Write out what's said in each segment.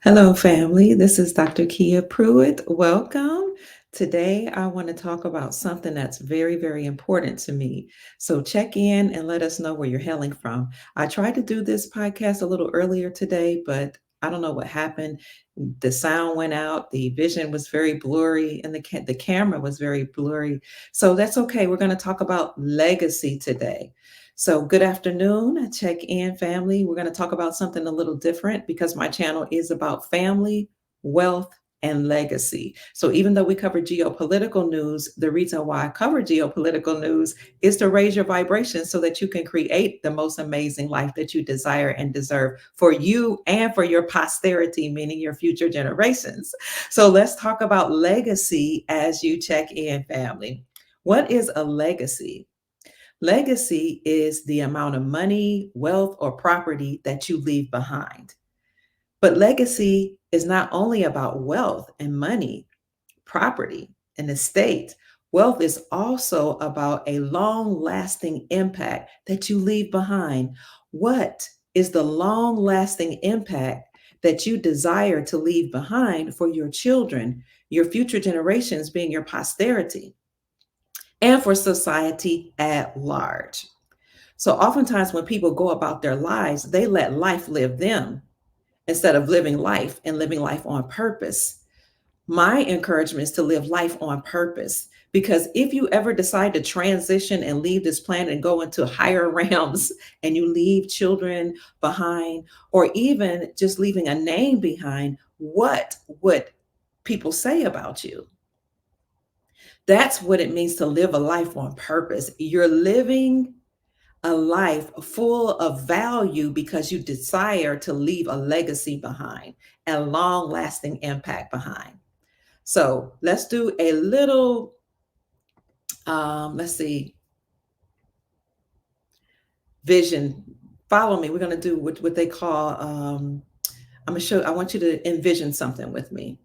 Hello, family. This is Dr. Kia Pruitt. Welcome. Today, I want to talk about something that's very, very important to me. So, check in and let us know where you're hailing from. I tried to do this podcast a little earlier today, but I don't know what happened. The sound went out, the vision was very blurry, and the camera was very blurry. So, that's okay. We're going to talk about legacy today. So, good afternoon, check in family. We're going to talk about something a little different because my channel is about family, wealth, and legacy. So, even though we cover geopolitical news, the reason why I cover geopolitical news is to raise your vibration so that you can create the most amazing life that you desire and deserve for you and for your posterity, meaning your future generations. So, let's talk about legacy as you check in, family. What is a legacy? Legacy is the amount of money, wealth, or property that you leave behind. But legacy is not only about wealth and money, property, and estate. Wealth is also about a long lasting impact that you leave behind. What is the long lasting impact that you desire to leave behind for your children, your future generations being your posterity, and for society at large? So oftentimes when people go about their lives, they let life live them instead of living life and living life on purpose. My encouragement is to live life on purpose because if you ever decide to transition and leave this planet and go into higher realms and you leave children behind, or even just leaving a name behind, what would people say about you? That's what it means to live a life on purpose. You're living a life full of value because you desire to leave a legacy behind and long lasting impact behind. So let's do a little, let's see, vision. Follow me. We're going to do what they call, I'm going to show, I want you to envision something with me.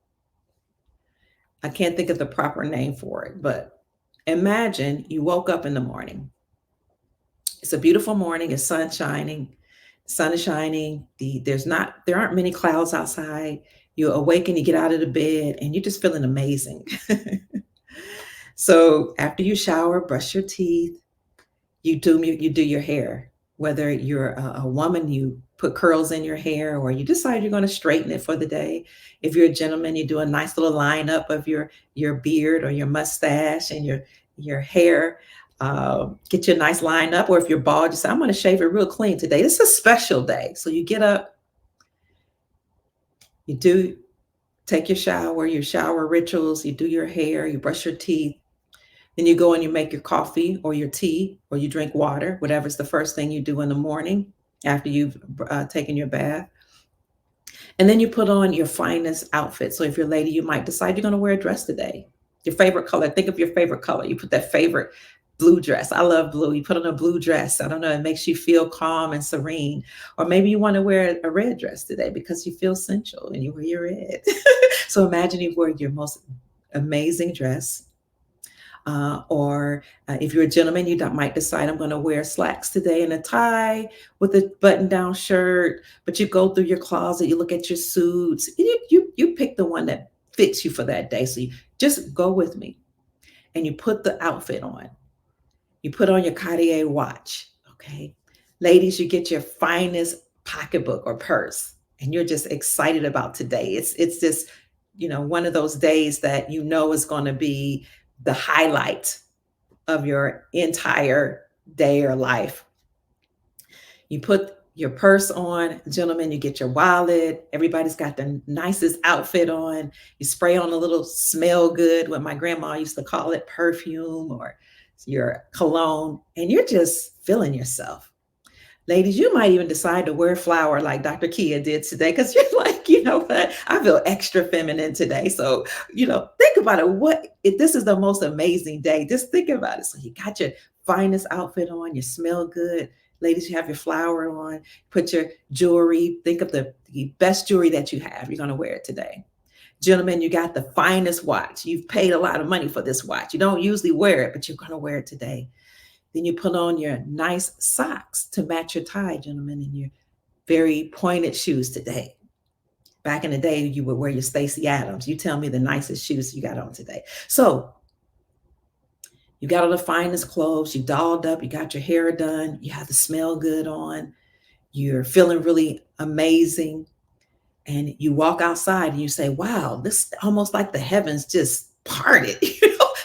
I can't think of the proper name for it, but imagine you woke up in the morning. It's a beautiful morning. It's sun shining. The sun is shining. There aren't many clouds outside. You awaken, you get out of the bed, and you're just feeling amazing. So after you shower, brush your teeth, you do your hair. Whether you're a woman, you put curls in your hair, or you decide you're going to straighten it for the day. If you're a gentleman, you do a nice little lineup of your beard or your mustache and your hair. Get you a nice line up, or if you're bald, you say, I'm going to shave it real clean today. This is a special day. So you get up, you do take your shower rituals, you do your hair, you brush your teeth. Then you go and you make your coffee or your tea, or you drink water, whatever's the first thing you do in the morning after you've taken your bath. And then you put on your finest outfit. So if you're a lady, you might decide you're going to wear a dress today. Your favorite color. Think of your favorite color. You put that favorite blue dress. I love blue. You put on a blue dress. I don't know. It makes you feel calm and serene. Or maybe you want to wear a red dress today because you feel sensual and you wear your red. So imagine you wear your most amazing dress. Or if you're a gentleman, might decide I'm going to wear slacks today and a tie with a button-down shirt. But you go through your closet, you look at your suits, you pick the one that fits you for that day. So you just go with me, and you put the outfit on. You put on your Cartier watch, okay? Ladies, you get your finest pocketbook or purse, and you're just excited about today. It's just one of those days that is going to be the highlight of your entire day or life. You put your purse on, gentlemen, you get your wallet. Everybody's got the nicest outfit on. You spray on a little smell good, what my grandma used to call it, perfume or your cologne, and you're just feeling yourself. Ladies, you might even decide to wear flower like Dr. Kia did today because you're like, you know what? I feel extra feminine today. So, think about it. If this is the most amazing day, just think about it. So you got your finest outfit on, you smell good. Ladies, you have your flower on, put your jewelry. Think of the best jewelry that you have. You're going to wear it today. Gentlemen, you got the finest watch. You've paid a lot of money for this watch. You don't usually wear it, but you're going to wear it today. Then you put on your nice socks to match your tie, gentlemen, and your very pointed shoes today. Back in the day, you would wear your Stacey Adams. You tell me the nicest shoes you got on today. So you got all the finest clothes, you dolled up, you got your hair done, you have the smell good on, you're feeling really amazing. And you walk outside and you say, wow, this almost like the heavens just parted,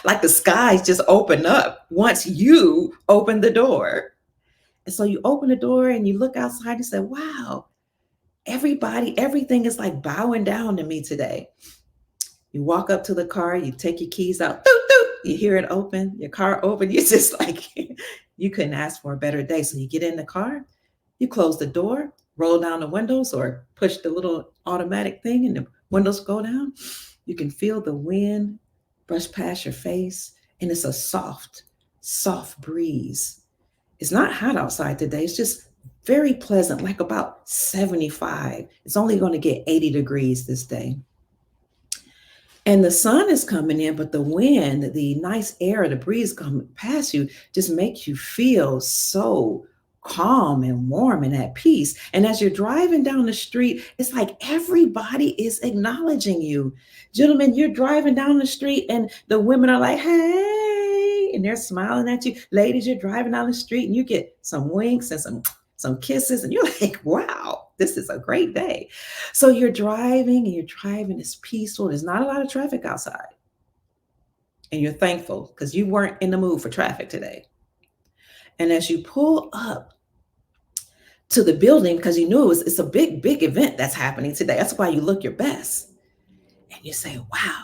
like the skies just open up once you open the door. And so you open the door and you look outside and say, wow, everybody, everything is like bowing down to me today. You walk up to the car, you take your keys out, doot, doot, you hear it open, your car open. You're just like, you couldn't ask for a better day. So you get in the car, you close the door, roll down the windows or push the little automatic thing and the windows go down. You can feel the wind brush past your face, and it's a soft, soft breeze. It's not hot outside today. It's just very pleasant, like about 75. It's only going to get 80 degrees this day. And the sun is coming in, but the wind, the nice air, the breeze coming past you just makes you feel so calm and warm and at peace. And as you're driving down the street, it's like everybody is acknowledging you. Gentlemen, you're driving down the street and the women are like, hey, and they're smiling at you. Ladies, you're driving down the street and you get some winks and some kisses, and you're like, wow, this is a great day. So you're driving and you're driving, it's peaceful. There's not a lot of traffic outside. And you're thankful because you weren't in the mood for traffic today. And as you pull up to the building, because you knew it's a big, big event that's happening today. That's why you look your best. And you say, wow,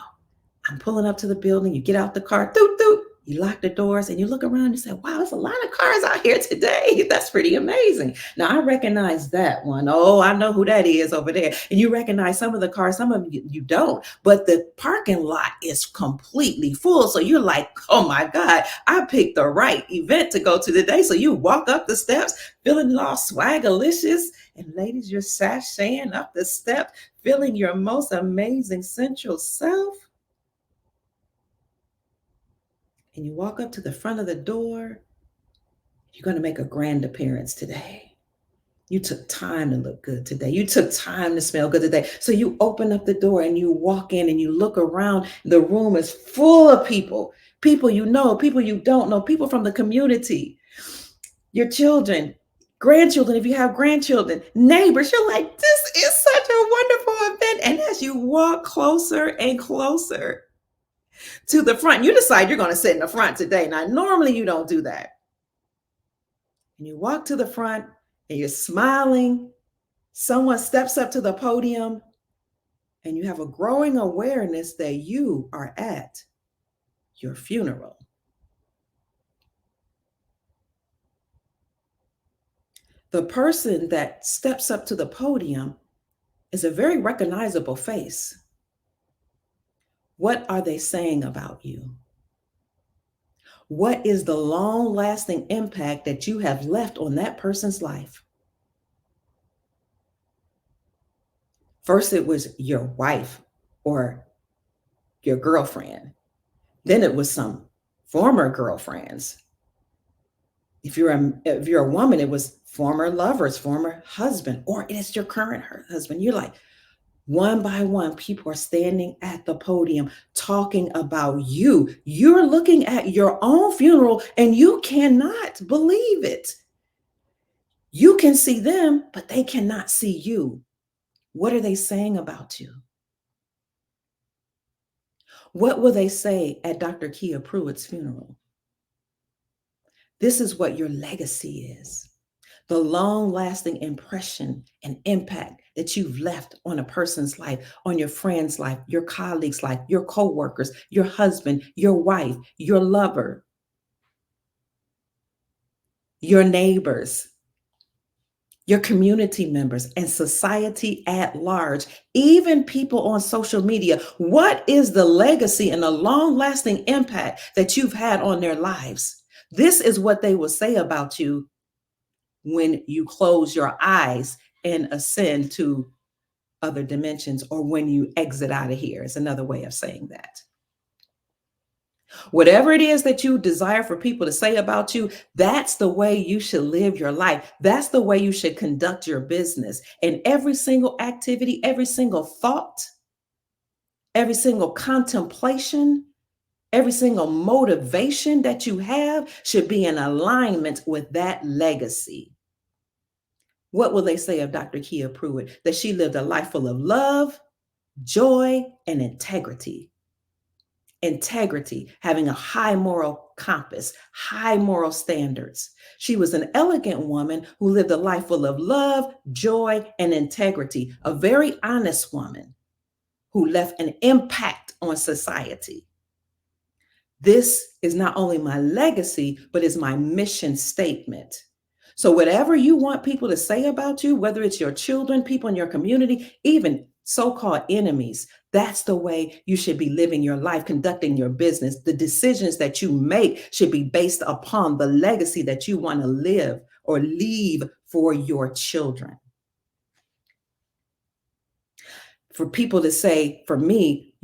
I'm pulling up to the building. You get out the car, doot, doot. You lock the doors and you look around and say, wow, there's a lot of cars out here today. That's pretty amazing. Now, I recognize that one. Oh, I know who that is over there. And you recognize some of the cars, some of you don't. But the parking lot is completely full. So you're like, oh my God, I picked the right event to go to today. So you walk up the steps, feeling all swagalicious. And ladies, you're sashaying up the steps, feeling your most amazing central self. And you walk up to the front of the door, you're going to make a grand appearance today. You took time to look good today. You took time to smell good today. So you open up the door and you walk in and you look around. The room is full of people, people you know, people you don't know, people from the community, your children, grandchildren, if you have grandchildren, neighbors. You're like, this is such a wonderful event. And as you walk closer and closer to the front, you decide you're going to sit in the front today. Now, normally you don't do that. And you walk to the front and you're smiling. Someone steps up to the podium and you have a growing awareness that you are at your funeral. The person that steps up to the podium is a very recognizable face. What are they saying about you? What is the long-lasting impact that you have left on that person's life? First, it was your wife or your girlfriend. Then it was some former girlfriends. If you're a woman, it was former lovers, former husband, or it is your current husband. You're like, one by one, people are standing at the podium talking about you. You're looking at your own funeral and you cannot believe it. You can see them, but they cannot see you. What are they saying about you? What will they say at Dr. Kia Pruitt's funeral? This is what your legacy is. The long-lasting impression and impact that you've left on a person's life, on your friend's life, your colleague's life, your coworkers, your husband, your wife, your lover, your neighbors, your community members, and society at large, even people on social media. What is the legacy and the long-lasting impact that you've had on their lives? This is what they will say about you when you close your eyes and ascend to other dimensions, or when you exit out of here is another way of saying that. Whatever it is that you desire for people to say about you, that's the way you should live your life. That's the way you should conduct your business. And every single activity, every single thought, every single contemplation, every single motivation that you have should be in alignment with that legacy. What will they say of Dr. Kia Pruitt? That she lived a life full of love, joy, and integrity. Integrity, having a high moral compass, high moral standards. She was an elegant woman who lived a life full of love, joy, and integrity. A very honest woman who left an impact on society. This is not only my legacy, but is my mission statement. So, whatever you want people to say about you, whether it's your children, people in your community, even so called enemies, that's the way you should be living your life, conducting your business. The decisions that you make should be based upon the legacy that you want to live or leave for your children. For people to say, for me,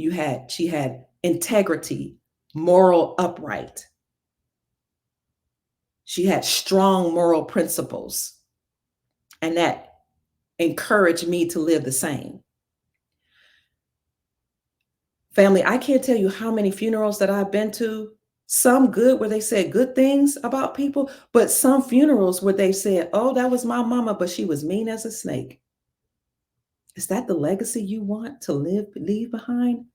she had integrity, moral upright. She had strong moral principles, and that encouraged me to live the same. Family, I can't tell you how many funerals that I've been to, some good where they said good things about people, but some funerals where they said, oh, that was my mama, but she was mean as a snake. Is that the legacy you want to leave behind?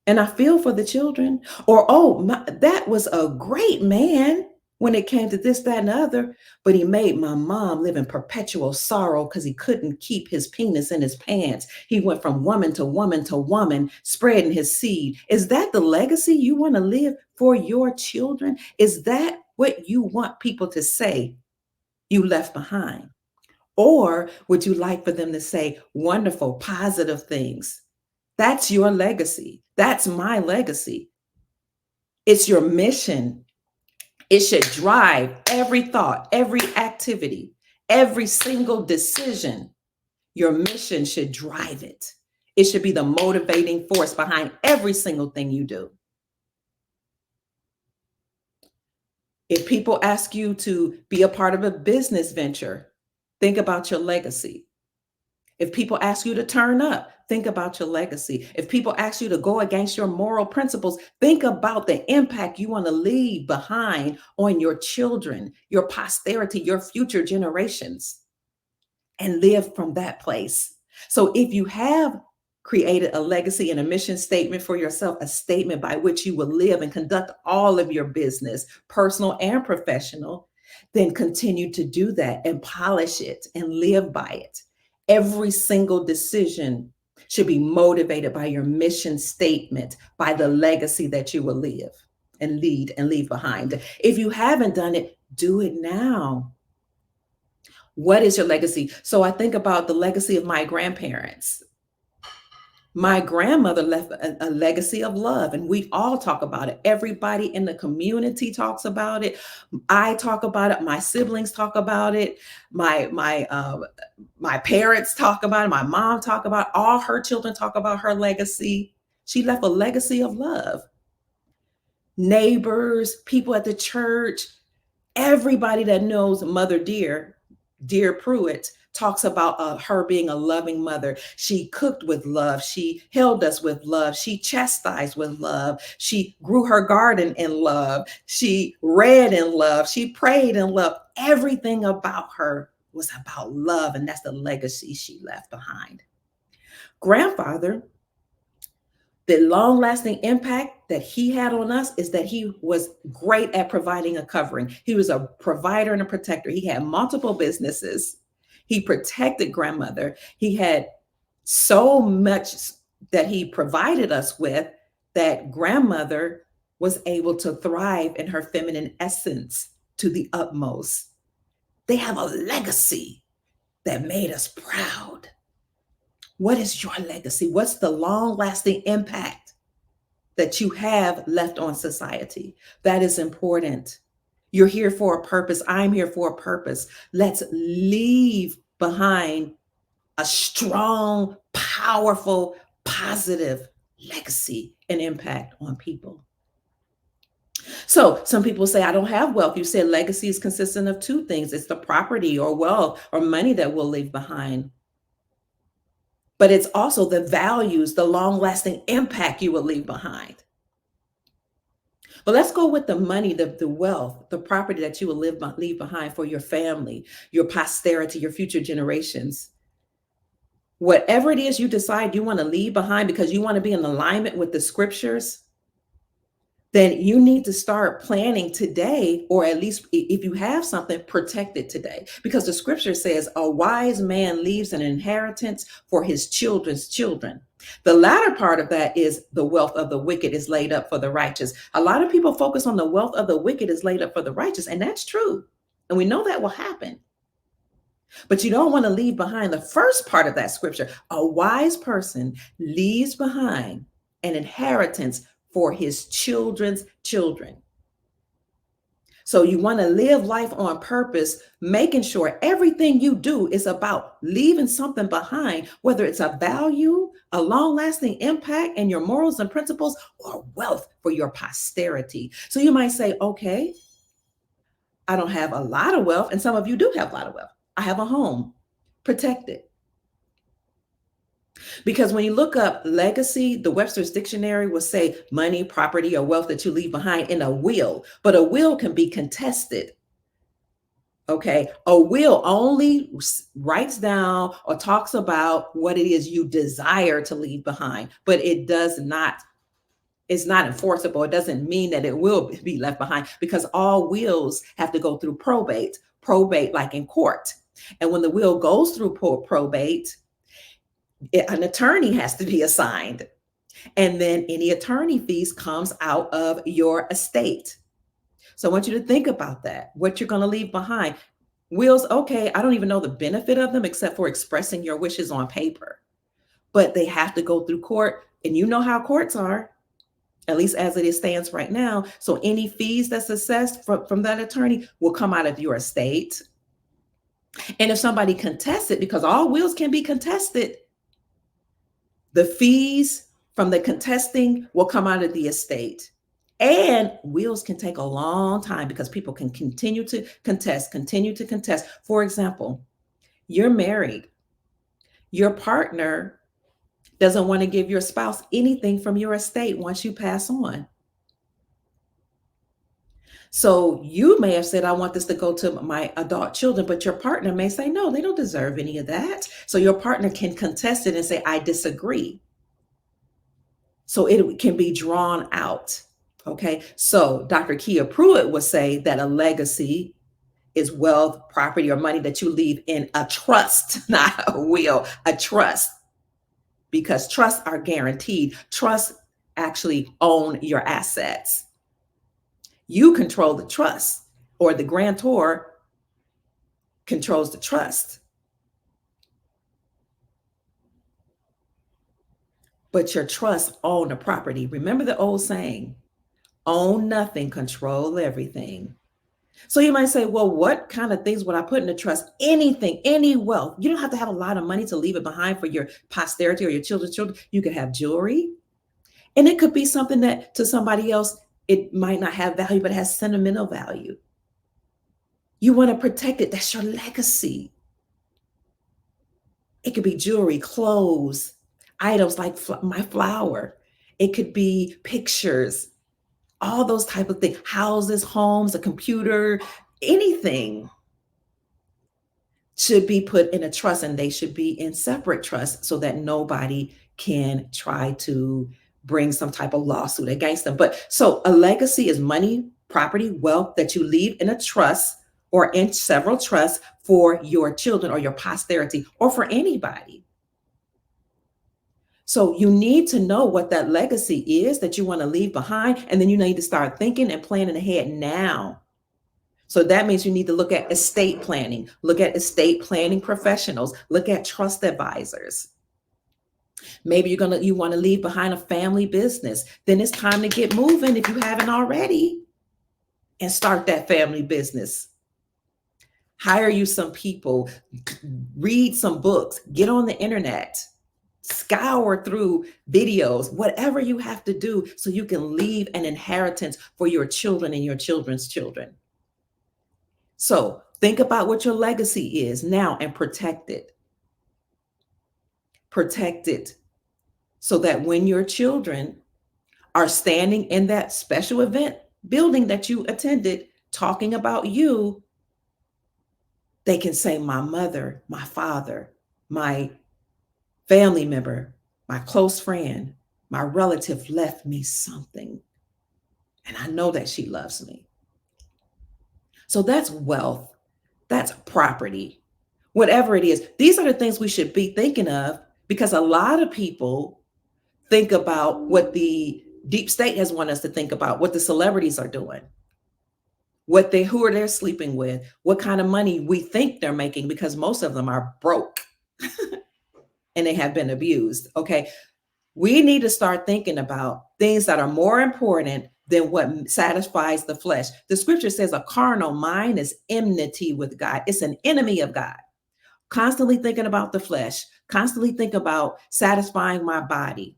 And I feel for the children. Or, oh, that was a great man when it came to this, that, and the other, but he made my mom live in perpetual sorrow because he couldn't keep his penis in his pants. He went from woman to woman to woman, spreading his seed. Is that the legacy you want to live for your children? Is that what you want people to say you left behind? Or would you like for them to say wonderful, positive things? That's your legacy. That's my legacy. It's your mission. It should drive every thought, every activity, every single decision. Your mission should drive it. It should be the motivating force behind every single thing you do. If people ask you to be a part of a business venture, think about your legacy. If people ask you to turn up, think about your legacy. If people ask you to go against your moral principles, think about the impact you want to leave behind on your children, your posterity, your future generations, and live from that place. So if you have created a legacy and a mission statement for yourself, a statement by which you will live and conduct all of your business, personal and professional, then continue to do that and polish it and live by it. Every single decision should be motivated by your mission statement, by the legacy that you will live and lead and leave behind. If you haven't done it, do it now. What is your legacy? So I think about the legacy of my grandparents. My grandmother left a legacy of love, and we all talk about it. Everybody in the community talks about it. I talk about it. My siblings talk about it. My parents talk about it. My mom talk about it. All her children talk about her legacy. She left a legacy of love. Neighbors, people at the church, everybody that knows Mother Dear Pruitt, talks about her being a loving mother. She cooked with love. She held us with love. She chastised with love. She grew her garden in love. She read in love. She prayed in love. Everything about her was about love, and that's the legacy she left behind. Grandfather, the long lasting impact that he had on us is that he was great at providing a covering. He was a provider and a protector. He had multiple businesses. He protected grandmother. He had so much that he provided us with that grandmother was able to thrive in her feminine essence to the utmost. They have a legacy that made us proud. What is your legacy? What's the long lasting impact that you have left on society? That is important. You're here for a purpose. I'm here for a purpose. Let's leave behind a strong, powerful, positive legacy and impact on people. So some people say, I don't have wealth. You said legacy is consistent of two things. It's the property or wealth or money that we'll leave behind, but it's also the values, the long lasting impact you will leave behind. But let's go with the money, the wealth, the property that you will leave behind for your family, your posterity, your future generations. Whatever it is you decide you want to leave behind because you want to be in alignment with the scriptures, then you need to start planning today, or at least if you have something, protect it today. Because the scripture says a wise man leaves an inheritance for his children's children. The latter part of that is the wealth of the wicked is laid up for the righteous. A lot of people focus on the wealth of the wicked is laid up for the righteous, and that's true. And we know that will happen. But you don't want to leave behind the first part of that scripture. A wise person leaves behind an inheritance for his children's children. So you want to live life on purpose, making sure everything you do is about leaving something behind, whether it's a value, a long-lasting impact in your morals and principles, or wealth for your posterity. So you might say, okay, I don't have a lot of wealth, and some of you do have a lot of wealth. I have a home. Protect it. Because when you look up legacy, the Webster's Dictionary will say money, property, or wealth that you leave behind in a will, but a will can be contested. Okay. A will only writes down or talks about what it is you desire to leave behind, but it's not enforceable. It doesn't mean that it will be left behind, because all wills have to go through probate like in court. And when the will goes through probate, an attorney has to be assigned, and then any attorney fees comes out of your estate. So I want you to think about that, what you're going to leave behind. Wills, okay, I don't even know the benefit of them except for expressing your wishes on paper, but they have to go through court, and you know how courts are, at least as it stands right now. So any fees that's assessed from that attorney will come out of your estate. And if somebody contests it, because all wills can be contested, the fees from the contesting will come out of the estate. And wills can take a long time because people can continue to contest. For example, you're married. Your partner doesn't want to give your spouse anything from your estate once you pass on. So you may have said, I want this to go to my adult children, but your partner may say, no, they don't deserve any of that. So your partner can contest it and say, I disagree. So it can be drawn out. Okay. So Dr. Kia Pruitt would say that a legacy is wealth, property, or money that you leave in a trust, not a will, a trust, because trusts are guaranteed. Trusts actually own your assets. You control the trust, or the grantor controls the trust. But your trust own the property. Remember the old saying, own nothing, control everything. So you might say, well, what kind of things would I put in the trust? Anything, any wealth. You don't have to have a lot of money to leave it behind for your posterity or your children's children. You could have jewelry, and it could be something that to somebody else, it might not have value, but it has sentimental value. You want to protect it. That's your legacy. It could be jewelry, clothes, items like my flower. It could be pictures, all those type of things, houses, homes, a computer, anything should be put in a trust, and they should be in separate trusts so that nobody can try to bring some type of lawsuit against them. But so a legacy is money, property, wealth that you leave in a trust or in several trusts for your children or your posterity or for anybody. So you need to know what that legacy is that you want to leave behind. And then you need to start thinking and planning ahead now. So that means you need to look at estate planning, look at estate planning professionals, look at trust advisors. Maybe you want to leave behind a family business. Then it's time to get moving if you haven't already and start that family business. Hire you some people, read some books, get on the internet, Scour through videos, whatever you have to do so you can leave an inheritance for your children and your children's children. So think about what your legacy is now and protect it. Protect it so that when your children are standing in that special event building that you attended talking about you, they can say, my mother, my father, my family member, my close friend, my relative left me something. And I know that she loves me. So that's wealth. That's property. Whatever it is, these are the things we should be thinking of, because a lot of people think about what the deep state has wanted us to think about, what the celebrities are doing, who are they sleeping with, what kind of money we think they're making, because most of them are broke and they have been abused. Okay. We need to start thinking about things that are more important than what satisfies the flesh. The scripture says a carnal mind is enmity with God. It's an enemy of God. Constantly thinking about the flesh, constantly think about satisfying my body.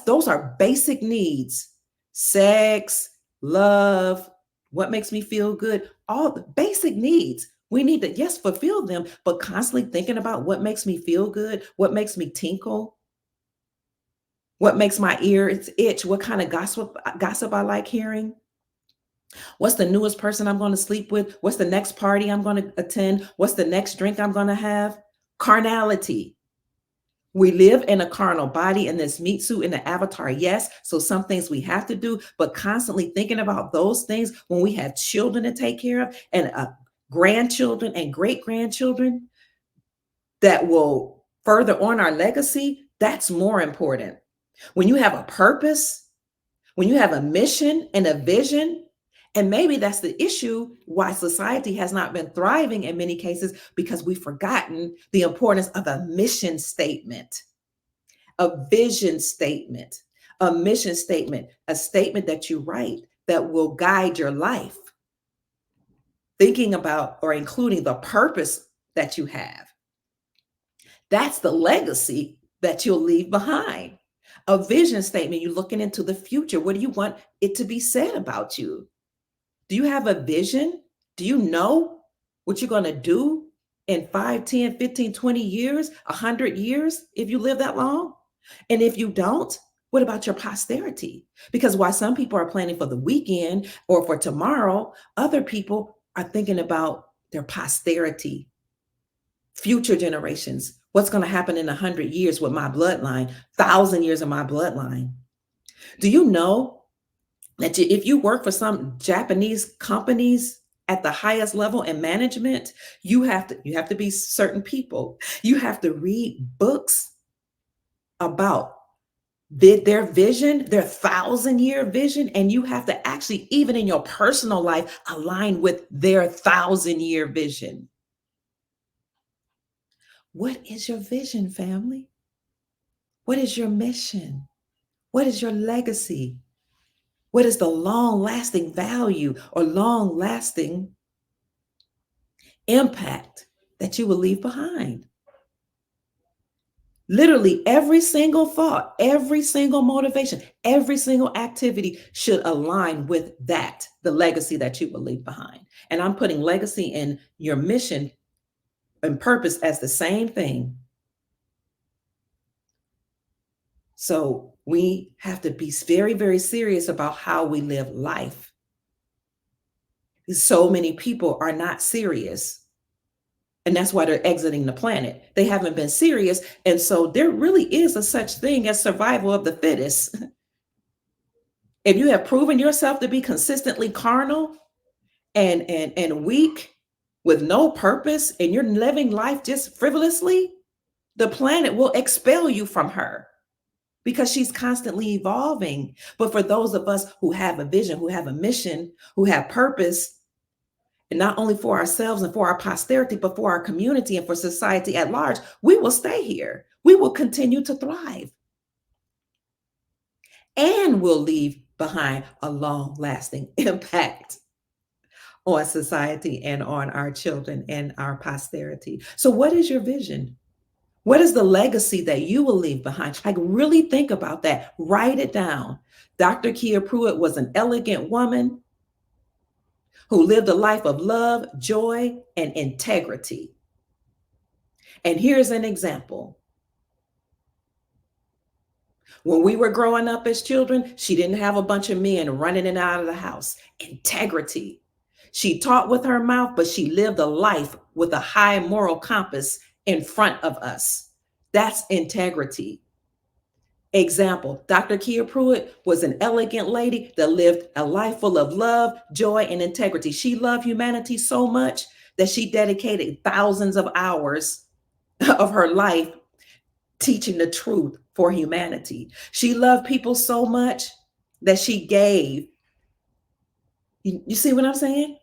Those are basic needs. Sex, love, what makes me feel good, all the basic needs. We need to, yes, fulfill them, but constantly thinking about what makes me feel good, what makes me tinkle, what makes my ears itch, what kind of gossip I like hearing. What's the newest person I'm going to sleep with? What's the next party I'm going to attend? What's the next drink I'm going to have? Carnality. We live in a carnal body in this meat suit in the avatar, yes. So some things we have to do, but constantly thinking about those things when we have children to take care of and grandchildren and great grandchildren that will further on our legacy, that's more important. When you have a purpose, when you have a mission and a vision, and maybe that's the issue why society has not been thriving in many cases, because we've forgotten the importance of a mission statement, a vision statement, a mission statement, a statement that you write that will guide your life, thinking about or including the purpose that you have. That's the legacy that you'll leave behind. A vision statement, you're looking into the future. What do you want it to be said about you? Do you have a vision? Do you know what you're going to do in 5, 10, 15, 20 years, 100 years, if you live that long? And if you don't, what about your posterity? Because while some people are planning for the weekend or for tomorrow, other people are thinking about their posterity, future generations. What's going to happen in 100 years with my bloodline, 1,000 years of my bloodline? Do you know that if you work for some Japanese companies at the highest level in management, you have to be certain people. You have to read books about their vision, their 1,000-year vision, and you have to actually, even in your personal life, align with their 1,000-year vision. What is your vision, family? What is your mission? What is your legacy? What is the long-lasting value or long-lasting impact that you will leave behind? Literally every single thought, every single motivation, every single activity should align with that, the legacy that you will leave behind. And I'm putting legacy and your mission and purpose as the same thing. So we have to be very, very serious about how we live life. So many people are not serious. And that's why they're exiting the planet. They haven't been serious. And so there really is a such thing as survival of the fittest. If you have proven yourself to be consistently carnal and weak with no purpose, and you're living life just frivolously, the planet will expel you from her because she's constantly evolving. But for those of us who have a vision, who have a mission, who have purpose, and not only for ourselves and for our posterity, but for our community and for society at large, we will stay here. We will continue to thrive. And we'll leave behind a long-lasting impact on society and on our children and our posterity. So what is your vision? What is the legacy that you will leave behind? Like, really think about that. Write it down. Dr. Kia Pruitt was an elegant woman who lived a life of love, joy, and integrity. And here's an example. When we were growing up as children, she didn't have a bunch of men running in and out of the house. Integrity. She taught with her mouth, but she lived a life with a high moral compass in front of us. That's integrity. Example, Dr. Kia Pruitt was an elegant lady that lived a life full of love, joy, and integrity. She loved humanity so much that she dedicated thousands of hours of her life teaching the truth for humanity. She loved people so much that she gave. You see what I'm saying?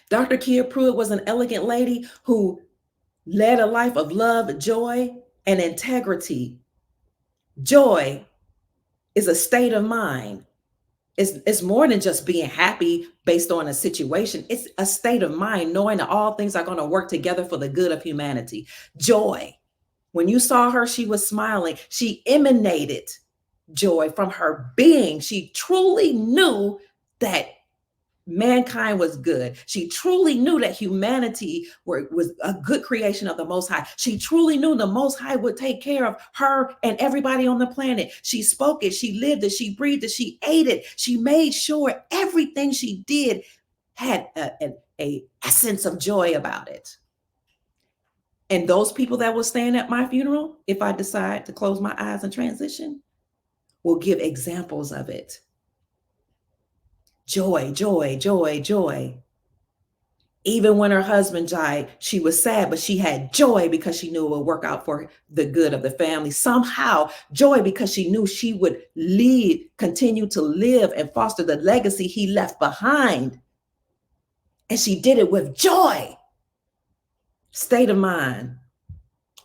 Dr. Kia Pruitt was an elegant lady who led a life of love, joy, and integrity. Joy is a state of mind. It's more than just being happy based on a situation. It's a state of mind, knowing that all things are going to work together for the good of humanity. Joy. When you saw her, she was smiling. She emanated joy from her being. She truly knew that mankind was good. She truly knew that humanity was a good creation of the Most High. She truly knew the Most High would take care of her and everybody on the planet. She spoke it, she lived it, she breathed it, she ate it. She made sure everything she did had a essence of joy about it. And those people that will stand at my funeral, if I decide to close my eyes and transition, will give examples of it. Joy, joy, joy, joy. Even when her husband died, she was sad, but she had joy because she knew it would work out for the good of the family. Somehow, joy because she knew she would continue to live and foster the legacy he left behind. And she did it with joy. State of mind.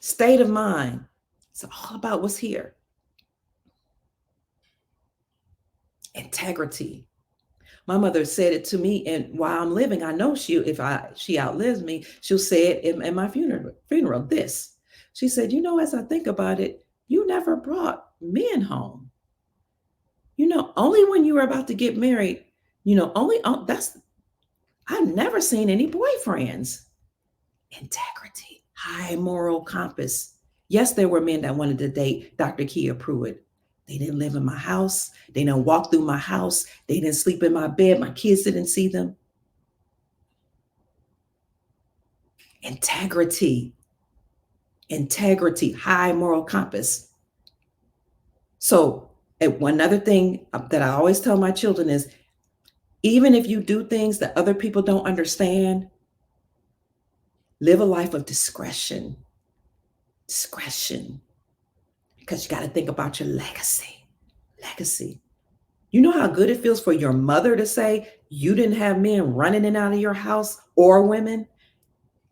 State of mind. It's all about what's here. Integrity. My mother said it to me, and while I'm living, I know if she outlives me, she'll say it in my funeral. This, she said, as I think about it, you never brought men home. Only when you were about to get married. I've never seen any boyfriends. Integrity, high moral compass. Yes, there were men that wanted to date Dr. Kia Pruitt. They didn't live in my house. They didn't walk through my house. They didn't sleep in my bed. My kids didn't see them. Integrity, high moral compass. So, one other thing that I always tell my children is, even if you do things that other people don't understand, live a life of discretion. Discretion. Because you got to think about your legacy. Legacy. You know how good it feels for your mother to say, you didn't have men running in and out of your house, or women?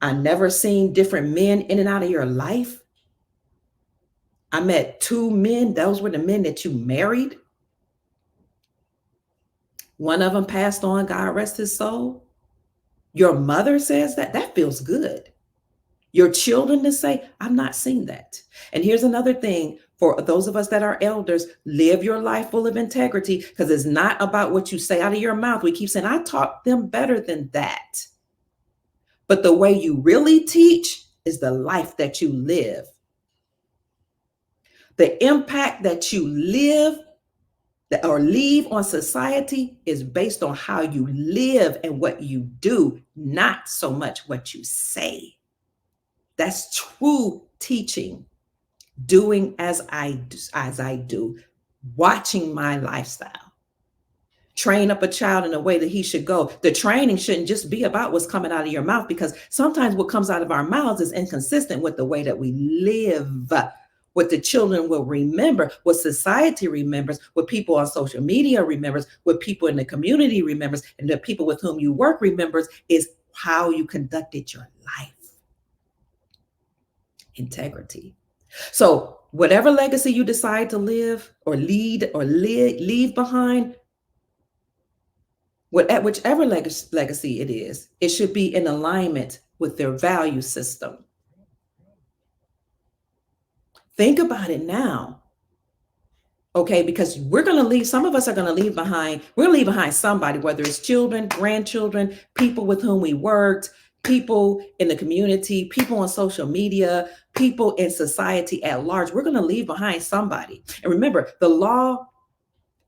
I never seen different men in and out of your life. I met 2 men. Those were the men that you married. One of them passed on, God rest his soul. Your mother says that. That feels good. Your children to say, I've not seen that. And here's another thing for those of us that are elders: live your life full of integrity, because it's not about what you say out of your mouth. We keep saying, I taught them better than that. But the way you really teach is the life that you live. The impact that you live or leave on society is based on how you live and what you do, not so much what you say. That's true teaching. Doing as I do, watching my lifestyle. Train up a child in a way that he should go. The training shouldn't just be about what's coming out of your mouth, because sometimes what comes out of our mouths is inconsistent with the way that we live. What the children will remember, what society remembers, what people on social media remembers, what people in the community remembers, and the people with whom you work remembers, is how you conducted your life. Integrity. So whatever legacy you decide to live or lead or leave behind, whichever legacy it is, it should be in alignment with their value system. Think about it now. Okay, because some of us are going to leave behind, we're going to leave behind somebody, whether it's children, grandchildren, people with whom we worked, people in the community, people on social media, people in society at large. We're going to leave behind somebody. And remember, the law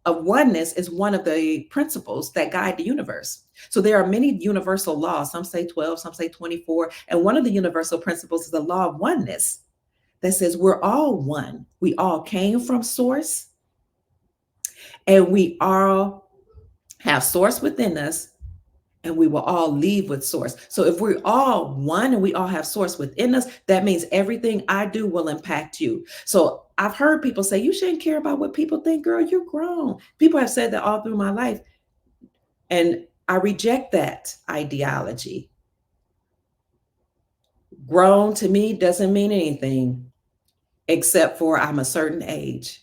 of oneness is one of the principles that guide the universe. So there are many universal laws. Some say 12, some say 24. And one of the universal principles is the law of oneness that says we're all one. We all came from source, and we all have source within us, and we will all leave with source. So if we're all one and we all have source within us, that means everything I do will impact you. So I've heard people say, you shouldn't care about what people think. Girl, you're grown. People have said that all through my life. And I reject that ideology. Grown to me doesn't mean anything except for I'm a certain age.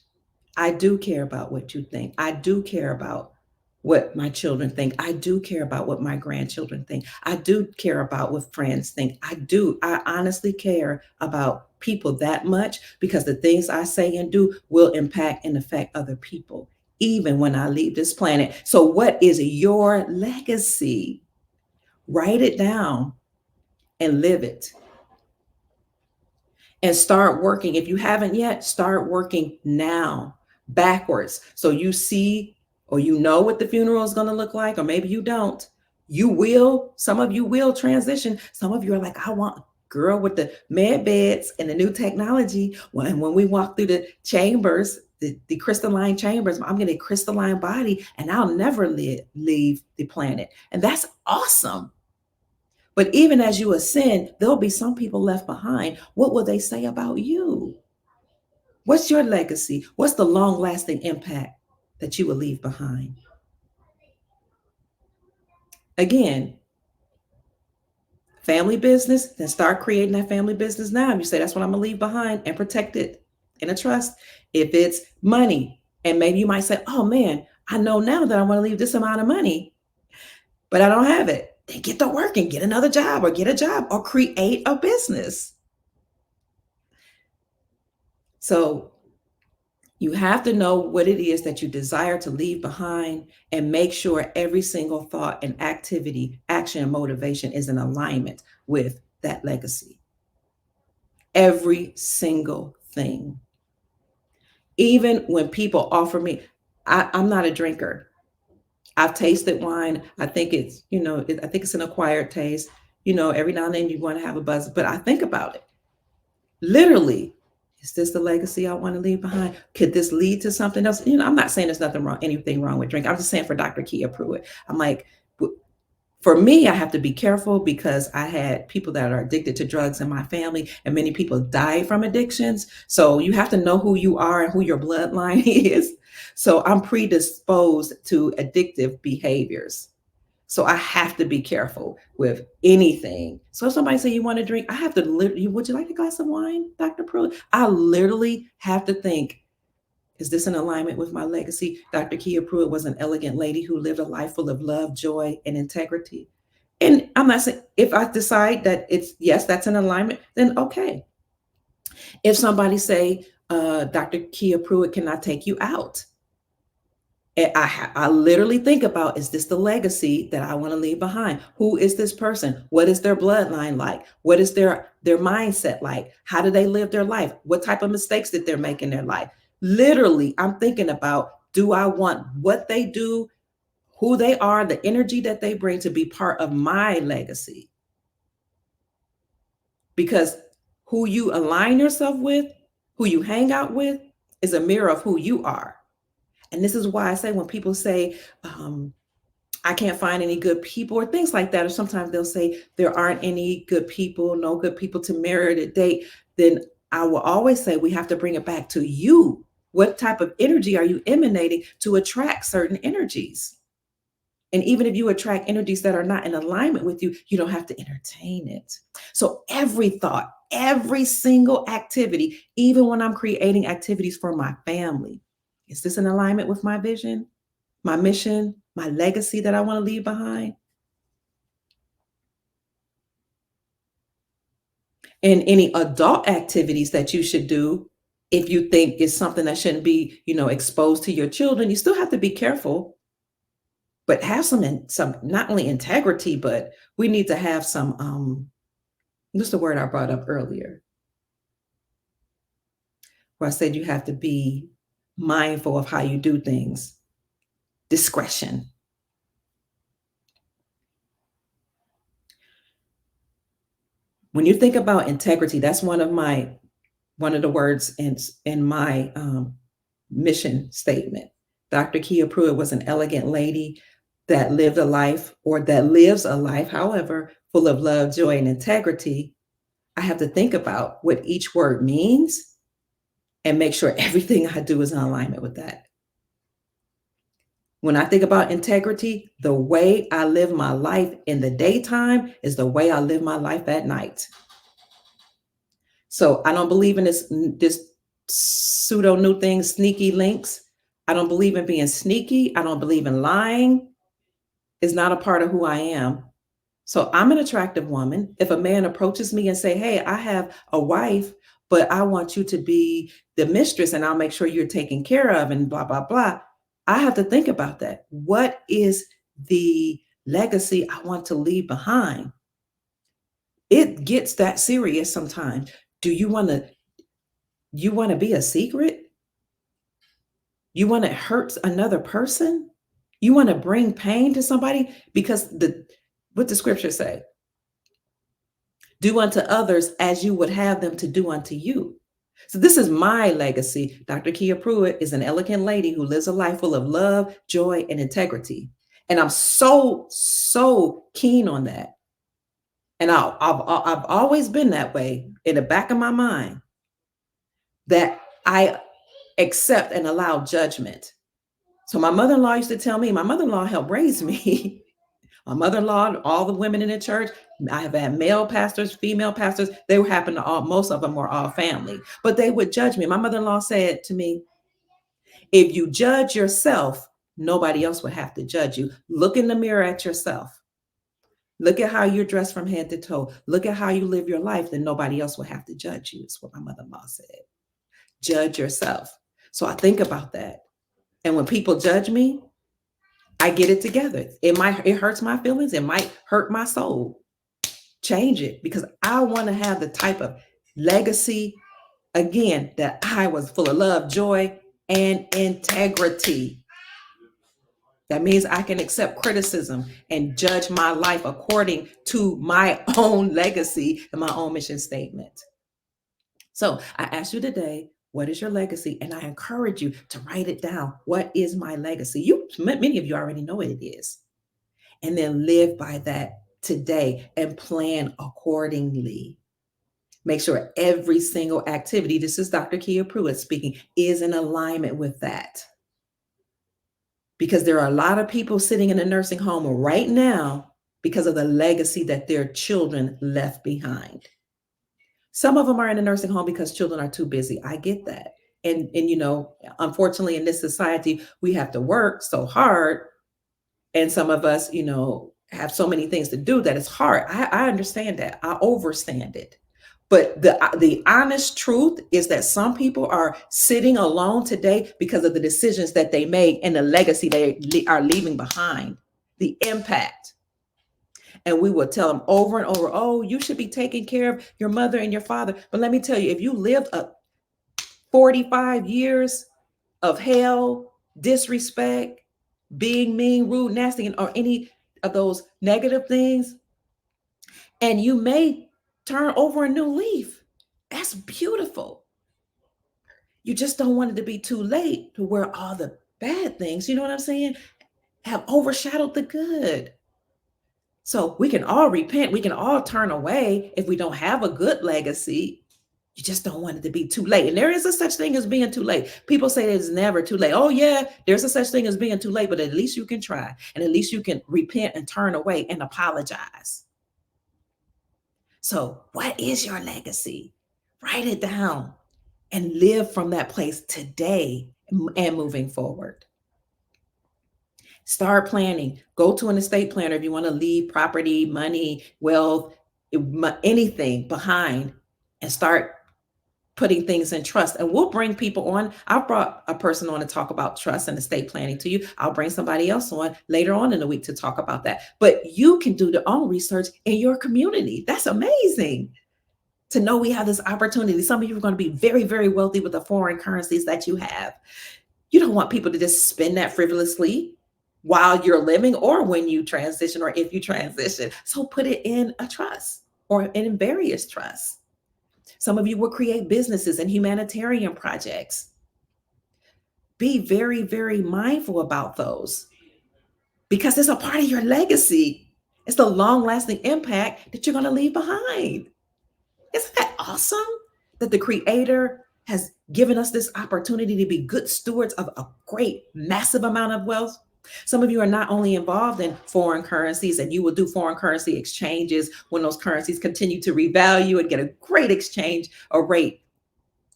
I do care about what you think. I do care about what my children think. I do care about what my grandchildren think. I do care about what friends think. I do. I honestly care about people that much because the things I say and do will impact and affect other people, even when I leave this planet. So, what is your legacy? Write it down and live it. And start working. If you haven't yet, start working now, backwards. So you see or you know what the funeral is going to look like, or maybe you don't. Some of you will transition. Some of you are like, I want girl with the med beds and the new technology. When we walk through the chambers, the crystalline chambers, I'm getting a crystalline body and I'll never leave the planet. And that's awesome. But even as you ascend, there'll be some people left behind. What will they say about you? What's your legacy? What's the long lasting impact that you will leave behind? Again, family business, then start creating that family business now. You say, that's what I'm going to leave behind and protect it in a trust. If it's money, and maybe you might say, oh man, I know now that I want to leave this amount of money, but I don't have it. Then get to work and get another job or get a job or create a business. So you have to know what it is that you desire to leave behind and make sure every single thought and activity, action, and motivation is in alignment with that legacy. Every single thing. Even when people offer me, I'm not a drinker. I've tasted wine. I think it's, I think it's an acquired taste. Every now and then you want to have a buzz, but I think about it. Literally, is this the legacy I want to leave behind? Could this lead to something else? I'm not saying there's anything wrong with drink. I'm just saying for Dr. Kia Pruitt, I'm like, for me, I have to be careful because I had people that are addicted to drugs in my family, and many people die from addictions. So you have to know who you are and who your bloodline is. So I'm predisposed to addictive behaviors. So I have to be careful with anything. So if somebody say you want to drink, I have to literally, would you like a glass of wine, Dr. Pruitt? I literally have to think, is this in alignment with my legacy? Dr. Kia Pruitt was an elegant lady who lived a life full of love, joy, and integrity. And I'm not saying, if I decide that yes, that's in alignment, then okay. If somebody say, Dr. Kia Pruitt cannot take you out, and I literally think about, is this the legacy that I want to leave behind? Who is this person? What is their bloodline like? What is their mindset like? How do they live their life? What type of mistakes did they make in their life? Literally, I'm thinking about, do I want what they do, who they are, the energy that they bring to be part of my legacy? Because who you align yourself with, who you hang out with, is a mirror of who you are. And this is why I say when people say, I can't find any good people or things like that, or sometimes they'll say there aren't any good people, no good people to marry or to date, then I will always say we have to bring it back to you. What type of energy are you emanating to attract certain energies? And even if you attract energies that are not in alignment with you, you don't have to entertain it. So every thought, every single activity, even when I'm creating activities for my family, is this in alignment with my vision, my mission, my legacy that I want to leave behind? And any adult activities that you should do, If you think it's something that shouldn't be, exposed to your children, you still have to be careful, but have some not only integrity, but we need to have some what's the word I brought up earlier? Where I said you have to be mindful of how you do things. Discretion. When you think about integrity, that's one of the words in my mission statement. Dr. Kia Pruitt was an elegant lady that lived a life, or that lives a life, however, full of love, joy, and integrity. I have to think about what each word means and make sure everything I do is in alignment with that. When I think about integrity, the way I live my life in the daytime is the way I live my life at night. So I don't believe in this pseudo new thing, sneaky links. I don't believe in being sneaky. I don't believe in lying. It's not a part of who I am. So I'm an attractive woman. If a man approaches me and say, "Hey, I have a wife, but I want you to be the mistress and I'll make sure you're taken care of," and blah, blah, blah. I have to think about that. What is the legacy I want to leave behind? It gets that serious sometimes. Do you want to be a secret? You want to hurt another person? You want to bring pain to somebody? Because what the scripture say? Do unto others as you would have them to do unto you. So this is my legacy. Dr. Kia Pruitt is an elegant lady who lives a life full of love, joy, and integrity. And I'm so, so keen on that. And I've always been that way in the back of my mind, that I accept and allow judgment. So my mother-in-law used to tell me, my mother-in-law helped raise me. My mother-in-law, all the women in the church, I have had male pastors, female pastors. They were happen to all, most of them were all family, but they would judge me. My mother-in-law said to me, "If you judge yourself, nobody else would have to judge you. Look in the mirror at yourself. Look at how you're dressed from head to toe. Look at how you live your life. Then nobody else will have to judge you." Is what my mother-in-law said. Judge yourself. So I think about that. And when people judge me, I get it together. It hurts my feelings. It might hurt my soul. Change it, because I want to have the type of legacy, again, that I was full of love, joy, and integrity. That means I can accept criticism and judge my life according to my own legacy and my own mission statement. So I asked you today, what is your legacy? And I encourage you to write it down. What is my legacy? Many of you already know what it is. And then live by that today and plan accordingly. Make sure every single activity, this is Dr. Kia Pruitt speaking, is in alignment with that. Because there are a lot of people sitting in a nursing home right now because of the legacy that their children left behind. Some of them are in a nursing home because children are too busy. I get that. And unfortunately, in this society, we have to work so hard. And some of us, have so many things to do that it's hard. I understand that. I overstand it. But the honest truth is that some people are sitting alone today because of the decisions that they made and the legacy they are leaving behind, the impact. And we will tell them over and over, "Oh, you should be taking care of your mother and your father." But let me tell you, if you lived 45 years of hell, disrespect, being mean, rude, nasty, or any of those negative things, and you may turn over a new leaf, that's beautiful. You just don't want it to be too late to where all the bad things, you know what I'm saying, have overshadowed the good. So we can all repent. We can all turn away if we don't have a good legacy. You just don't want it to be too late. And there is a such thing as being too late. People say it's never too late. Oh, yeah, there's a such thing as being too late, but at least you can try. And at least you can repent and turn away and apologize. So, what is your legacy? Write it down and live from that place today and moving forward. Start planning. Go to an estate planner if you want to leave property, money, wealth, anything behind, and start putting things in trust. And we'll bring people on. I've brought a person on to talk about trust and estate planning to you. I'll bring somebody else on later on in the week to talk about that. But you can do the own research in your community. That's amazing to know we have this opportunity. Some of you are going to be very, very wealthy with the foreign currencies that you have. You don't want people to just spend that frivolously while you're living or when you transition or if you transition. So put it in a trust or in various trusts. Some of you will create businesses and humanitarian projects. Be very, very mindful about those because it's a part of your legacy. It's the long lasting impact that you're going to leave behind. Isn't that awesome that the Creator has given us this opportunity to be good stewards of a great, massive amount of wealth? Some of you are not only involved in foreign currencies, and you will do foreign currency exchanges when those currencies continue to revalue and get a great exchange or rate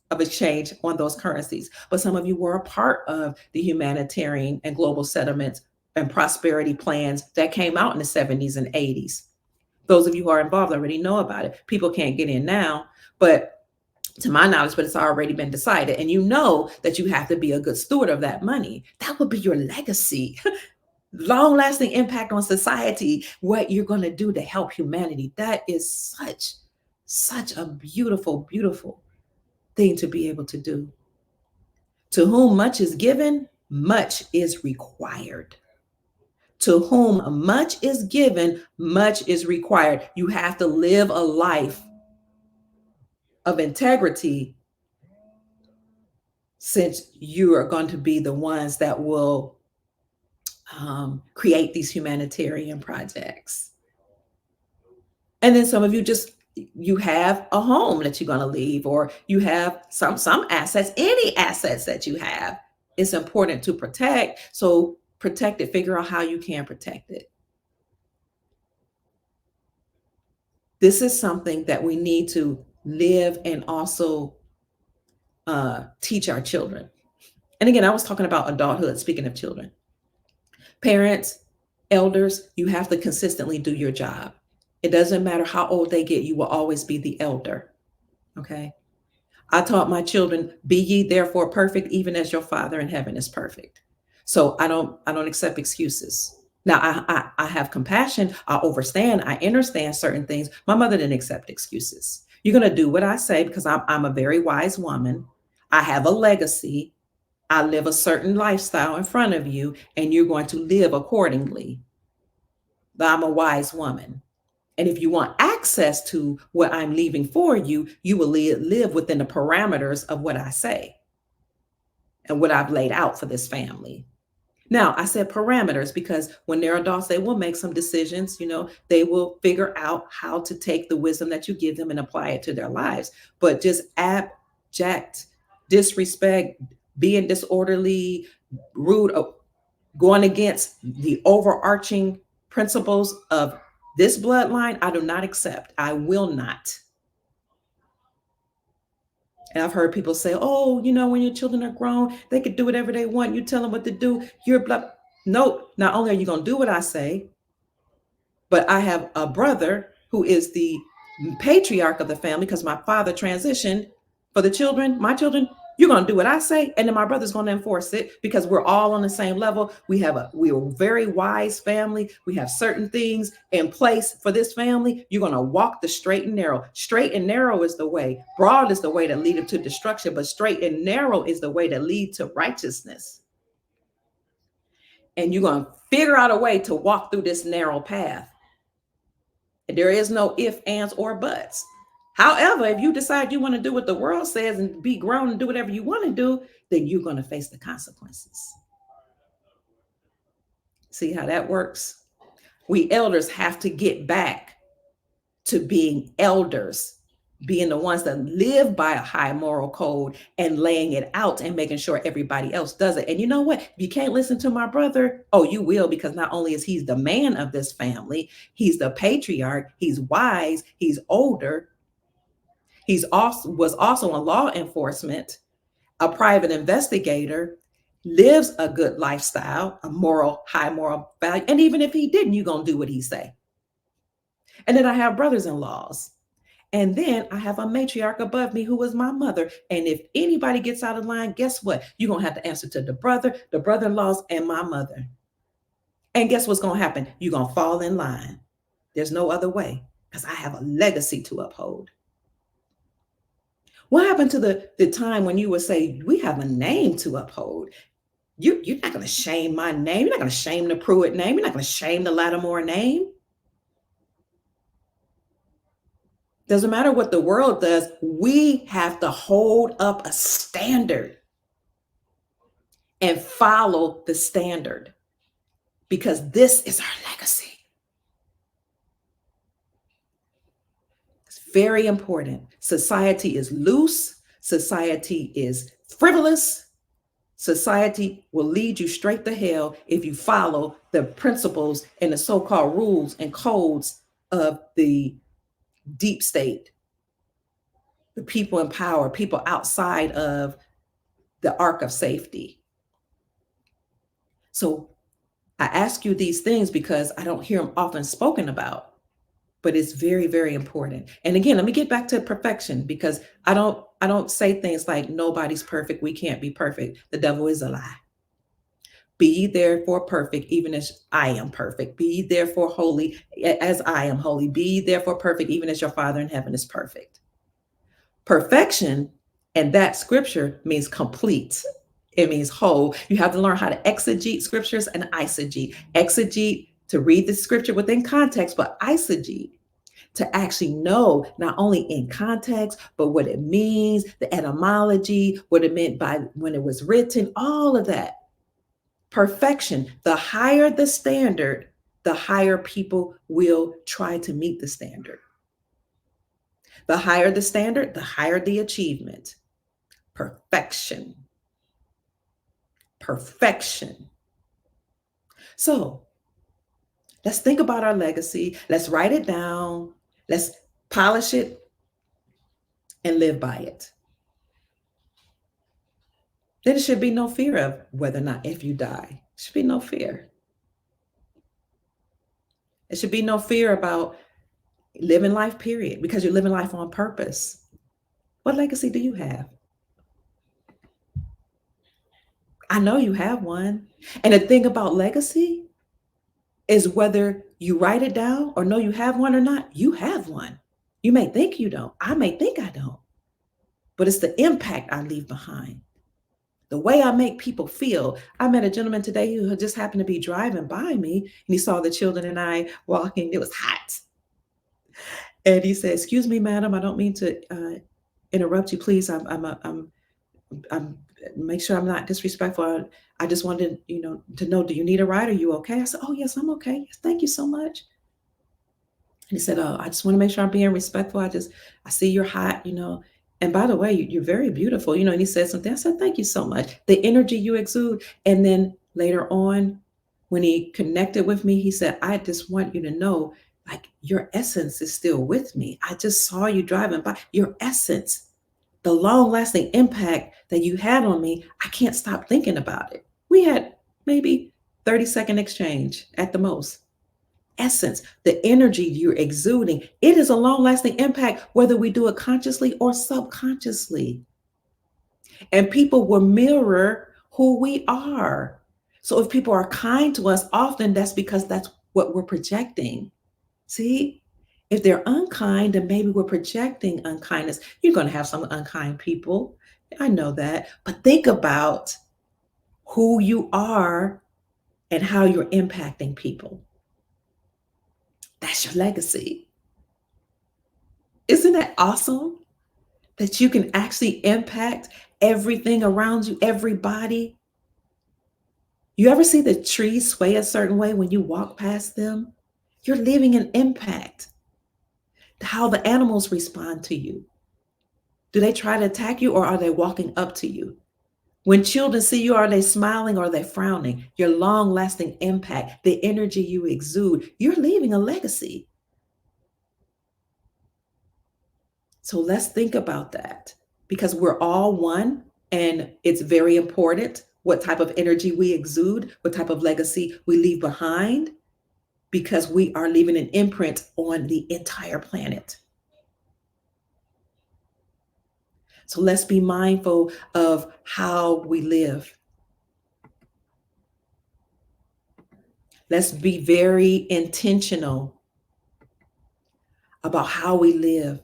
of exchange on those currencies. But some of you were a part of the humanitarian and global settlements and prosperity plans that came out in the 70s and 80s. Those of you who are involved already know about it. People can't get in now, but to my knowledge, but it's already been decided. And you know that you have to be a good steward of that money. That would be your legacy. Long lasting impact on society, what you're going to do to help humanity. That is such a beautiful, beautiful thing to be able to do. To whom much is given, much is required. To whom much is given, much is required. You have to live a life of integrity since you are going to be the ones that will create these humanitarian projects. And then some of you you have a home that you're going to leave, or you have some assets, any assets that you have. It's important to protect. So protect it, figure out how you can protect it. This is something that we need to live and also teach our children. And again, I was talking about adulthood, speaking of children. Parents, elders, you have to consistently do your job. It doesn't matter how old they get, you will always be the elder. Okay. I taught my children, be ye therefore perfect, even as your Father in heaven is perfect. So I don't accept excuses. Now I have compassion. I understand certain things. My mother didn't accept excuses. You're going to do what I say because I'm a very wise woman. I have a legacy. I live a certain lifestyle in front of you, and you're going to live accordingly. But I'm a wise woman. And if you want access to what I'm leaving for you, you will live within the parameters of what I say and what I've laid out for this family. Now, I said parameters because when they're adults, they will make some decisions. They will figure out how to take the wisdom that you give them and apply it to their lives. But just abject disrespect, being disorderly, rude, going against the overarching principles of this bloodline, I do not accept. I will not. And I've heard people say, oh, when your children are grown, they could do whatever they want. You tell them what to do. You're blah. No, not only are you going to do what I say, but I have a brother who is the patriarch of the family because my father transitioned. For the children, my children, you're going to do what I say, and then my brother's going to enforce it because we're all on the same level. We're a very wise family. We have certain things in place for this family. You're going to walk the straight and narrow. Straight and narrow is the way. Broad is the way to lead to destruction, but straight and narrow is the way to lead to righteousness. And you're going to figure out a way to walk through this narrow path. And there is no ifs, ands, or buts. However, if you decide you want to do what the world says and be grown and do whatever you want to do, then you're going to face the consequences. See how that works? We elders have to get back to being elders, being the ones that live by a high moral code and laying it out and making sure everybody else does it. And you know what? If you can't listen to my brother, oh, you will, because not only is he the man of this family, he's the patriarch, he's wise, he's older. Was also in law enforcement, a private investigator, lives a good lifestyle, high moral value. And even if he didn't, you're going to do what he say. And then I have brothers-in-laws, And then I have a matriarch above me who was my mother. And if anybody gets out of line, guess what? You're going to have to answer to the brother, the brother in laws, and my mother. And guess what's going to happen? You're going to fall in line. There's no other way because I have a legacy to uphold. What happened to the time when you would say, we have a name to uphold? You're not going to shame my name. You're not going to shame the Pruitt name. You're not going to shame the Lattimore name. Doesn't matter what the world does. We have to hold up a standard and follow the standard because this is our legacy. It's very important. Society is loose. Society is frivolous. Society will lead you straight to hell if you follow the principles and the so-called rules and codes of the deep state, the people in power, people outside of the ark of safety. So I ask you these things because I don't hear them often spoken about, but it's very, very important. And again, let me get back to perfection because I don't say things like nobody's perfect. We can't be perfect. The devil is a lie. Be ye therefore perfect, even as I am perfect. Be ye therefore holy, as I am holy. Be ye therefore perfect, even as your Father in heaven is perfect. Perfection, and that scripture means complete. It means whole. You have to learn how to exegete scriptures and eisegete. Exegete to read the scripture within context, but eisegete to actually know not only in context, but what it means, the etymology, what it meant by when it was written, all of that. Perfection, the higher the standard, the higher people will try to meet the standard. The higher the standard, the higher the achievement. Perfection. Perfection. So let's think about our legacy. Let's write it down. Let's polish it and live by it. Then there should be no fear of whether or not if you die. There should be no fear. There should be no fear about living life, period, because you're living life on purpose. What legacy do you have? I know you have one. And the thing about legacy is whether you write it down or know you have one or not, you have one. You may think you don't. I may think I don't. But it's the impact I leave behind. The way I make people feel. I met a gentleman today who just happened to be driving by me and he saw the children and I walking. It was hot. And he said, "Excuse me, madam, I don't mean to interrupt you. Please, I'm make sure I'm not disrespectful. I just wanted, to know, do you need a ride? Are you okay?" I said, "Oh, yes, I'm okay. Yes, thank you so much." And he said, "Oh, I just want to make sure I'm being respectful. I see you're hot. And by the way, you're very beautiful, and he said something. I said, "Thank you so much." The energy you exude. And then later on, when he connected with me, he said, "I just want you to know, like, your essence is still with me. I just saw you driving by. Your essence, the long lasting impact that you had on me, I can't stop thinking about it." We had maybe 30-second exchange at the most. Essence, the energy you're exuding, it is a long lasting impact, whether we do it consciously or subconsciously. And people will mirror who we are. So if people are kind to us, often that's because that's what we're projecting. See? If they're unkind, then maybe we're projecting unkindness. You're going to have some unkind people. I know that. But think about who you are and how you're impacting people. That's your legacy. Isn't that awesome? That you can actually impact everything around you, everybody. You ever see the trees sway a certain way when you walk past them? You're leaving an impact. How the animals respond to you. Do they try to attack you or are they walking up to you? When children see you, are they smiling or are they frowning? Your long lasting impact, the energy you exude, you're leaving a legacy. So let's think about that because we're all one and it's very important what type of energy we exude, what type of legacy we leave behind, because we are leaving an imprint on the entire planet. So let's be mindful of how we live. Let's be very intentional about how we live,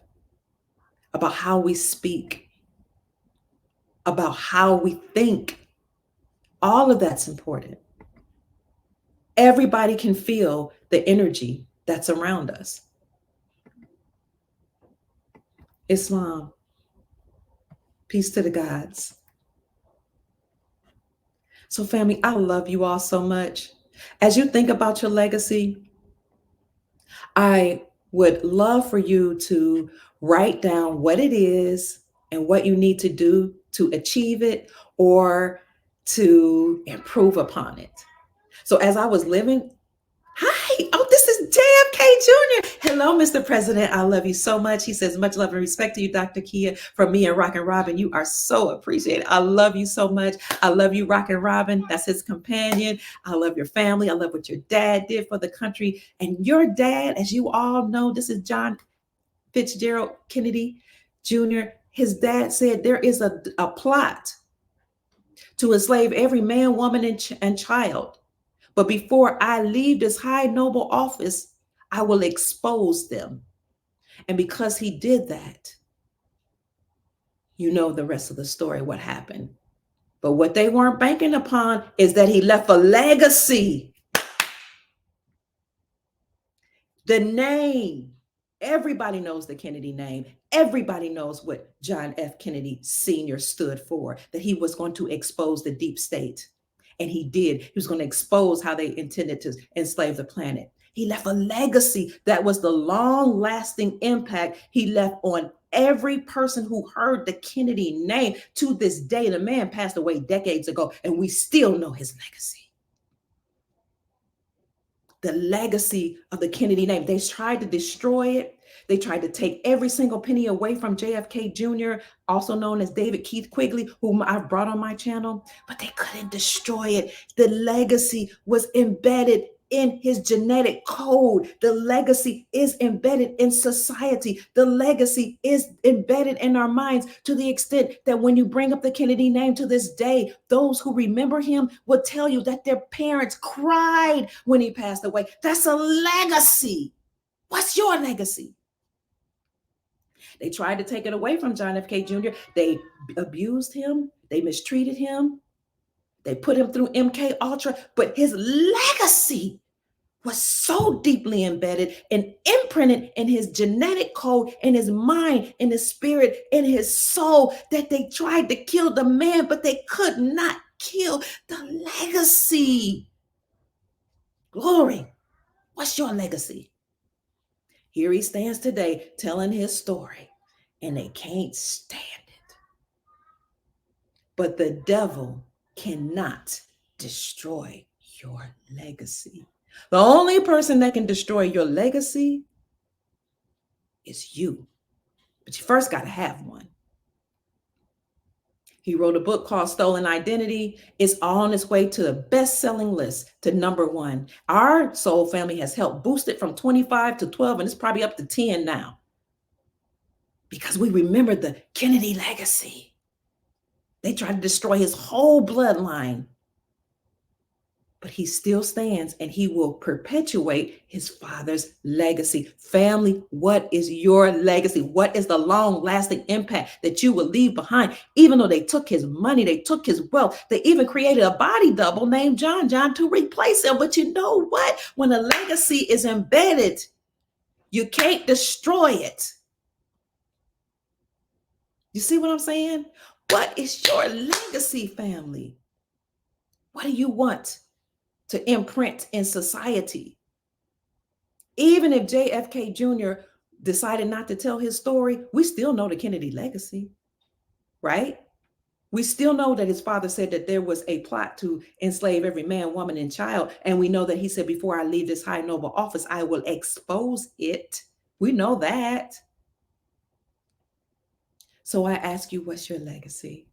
about how we speak, about how we think. All of that's important. Everybody can feel the energy that's around us. Islam, peace to the gods. So, family, I love you all so much. As you think about your legacy, I would love for you to write down what it is and what you need to do to achieve it or to improve upon it. So, as I was living, hi, oh, this is JFK Jr. Hello, Mr. President. I love you so much. He says, much love and respect to you, Dr. Kia, from me and Rockin' Robin. You are so appreciated. I love you so much. I love you, Rockin' Robin. That's his companion. I love your family. I love what your dad did for the country. And your dad, as you all know, this is John Fitzgerald Kennedy Jr. His dad said there is a plot to enslave every man, woman, and child. But before I leave this high noble office, I will expose them. And because he did that, you know the rest of the story, what happened. But what they weren't banking upon is that he left a legacy. The name. Everybody knows the Kennedy name. Everybody knows what John F. Kennedy Sr. stood for, that he was going to expose the deep state. And he did. He was going to expose how they intended to enslave the planet. He left a legacy that was the long-lasting impact he left on every person who heard the Kennedy name. To this day, the man passed away decades ago, and we still know his legacy. The legacy of the Kennedy name. They tried to destroy it. They tried to take every single penny away from JFK Jr., also known as David Keith Quigley, whom I've brought on my channel, but they couldn't destroy it. The legacy was embedded in his genetic code. The legacy is embedded in society. The legacy is embedded in our minds to the extent that when you bring up the Kennedy name to this day, those who remember him will tell you that their parents cried when he passed away. That's a legacy. What's your legacy? They tried to take it away from John F. K. Jr. They abused him. They mistreated him. They put him through MK Ultra, but his legacy was so deeply embedded and imprinted in his genetic code, in his mind, in his spirit, in his soul, that they tried to kill the man, but they could not kill the legacy. Glory. What's your legacy? Here he stands today telling his story, and they can't stand it. But the devil cannot destroy your legacy. The only person that can destroy your legacy is you. But you first got to have one. He wrote a book called Stolen Identity. It's on its way to the best-selling list, to #1. Our soul family has helped boost it from 25 to 12, and it's probably up to 10 now. Because we remember the Kennedy legacy. They tried to destroy his whole bloodline. But he still stands, and he will perpetuate his father's legacy. Family, what is your legacy? What is the long-lasting impact that you will leave behind? Even though they took his money, they took his wealth, they even created a body double named John to replace him. But you know what? When a legacy is embedded, you can't destroy it. You see what I'm saying? What is your legacy, family? What do you want to imprint in society? Even if JFK Jr. decided not to tell his story, we still know the Kennedy legacy, right? We still know that his father said that there was a plot to enslave every man, woman, and child. And we know that he said, before I leave this high noble office, I will expose it. We know that. So I ask you, what's your legacy?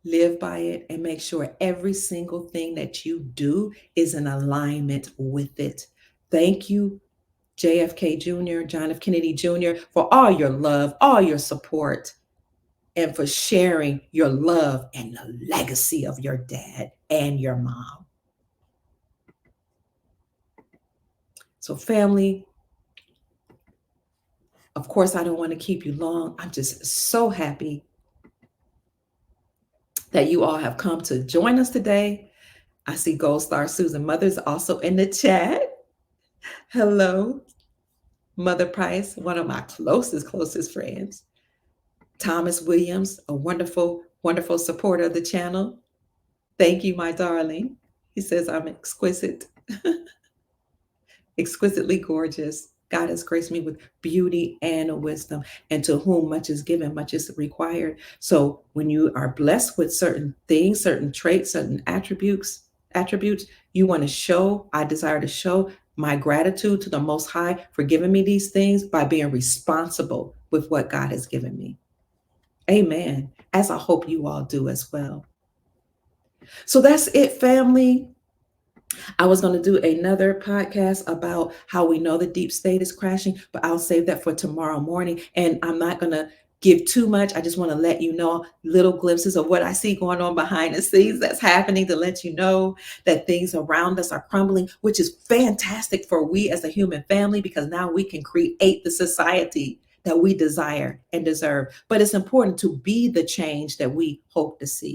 Live by it and make sure every single thing that you do is in alignment with it. Thank you, JFK Jr., John F. Kennedy Jr., for all your love, all your support. and for sharing your love and the legacy of your dad and your mom. So, family, of course, I don't want to keep you long. I'm just so happy that you all have come to join us today. I see Gold Star Susan Mothers also in the chat. Hello, Mother Price, one of my closest friends. Thomas Williams, a wonderful, wonderful supporter of the channel. Thank you, my darling. He says I'm exquisite, exquisitely gorgeous. God has graced me with beauty and wisdom, and to whom much is given, much is required. So when you are blessed with certain things, certain traits, certain attributes, you want to show, I desire to show my gratitude to the Most High for giving me these things by being responsible with what God has given me. Amen. As I hope you all do as well. So that's it, family. I was going to do another podcast about how we know the deep state is crashing, but I'll save that for tomorrow morning. And I'm not going to give too much. I just want to let you know little glimpses of what I see going on behind the scenes that's happening, to let you know that things around us are crumbling, which is fantastic for we as a human family, because now we can create the society that we desire and deserve. But it's important to be the change that we hope to see.